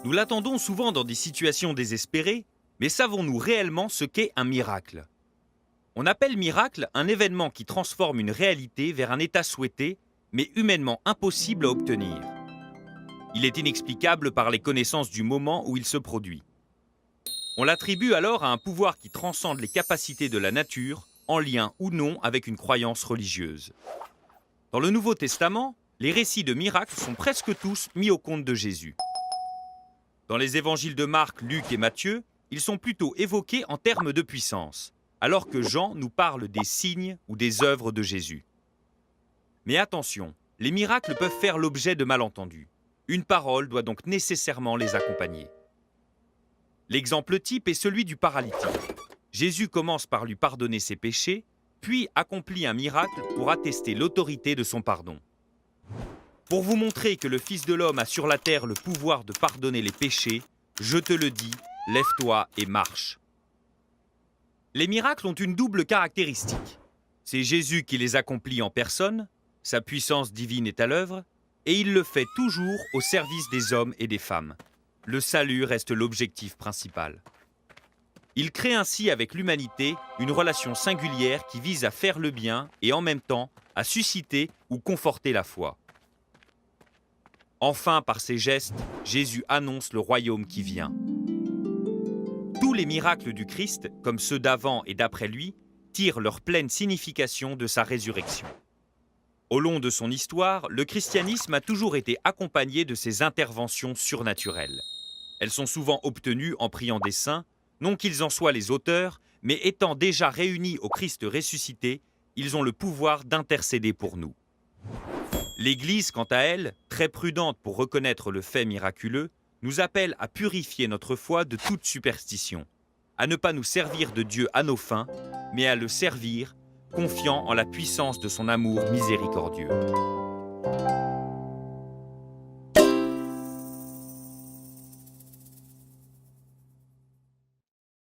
Nous l'attendons souvent dans des situations désespérées, mais savons-nous réellement ce qu'est un miracle? On appelle miracle un événement qui transforme une réalité vers un état souhaité, mais humainement impossible à obtenir. Il est inexplicable par les connaissances du moment où il se produit. On l'attribue alors à un pouvoir qui transcende les capacités de la nature, en lien ou non avec une croyance religieuse. Dans le Nouveau Testament, les récits de miracles sont presque tous mis au compte de Jésus. Dans les évangiles de Marc, Luc et Matthieu, ils sont plutôt évoqués en termes de puissance, alors que Jean nous parle des signes ou des œuvres de Jésus. Mais attention, les miracles peuvent faire l'objet de malentendus. Une parole doit donc nécessairement les accompagner. L'exemple type est celui du paralytique. Jésus commence par lui pardonner ses péchés, puis accomplit un miracle pour attester l'autorité de son pardon. Pour vous montrer que le Fils de l'homme a sur la terre le pouvoir de pardonner les péchés, je te le dis, lève-toi et marche. Les miracles ont une double caractéristique. C'est Jésus qui les accomplit en personne, sa puissance divine est à l'œuvre, et il le fait toujours au service des hommes et des femmes. Le salut reste l'objectif principal. Il crée ainsi avec l'humanité une relation singulière qui vise à faire le bien et en même temps à susciter ou conforter la foi. Enfin, par ses gestes, Jésus annonce le royaume qui vient. Tous les miracles du Christ, comme ceux d'avant et d'après lui, tirent leur pleine signification de sa résurrection. Au long de son histoire, le christianisme a toujours été accompagné de ces interventions surnaturelles. Elles sont souvent obtenues en priant des saints, non qu'ils en soient les auteurs, mais étant déjà réunis au Christ ressuscité, ils ont le pouvoir d'intercéder pour nous. L'Église, quant à elle, très prudente pour reconnaître le fait miraculeux, nous appelle à purifier notre foi de toute superstition, à ne pas nous servir de Dieu à nos fins, mais à le servir, confiant en la puissance de son amour miséricordieux.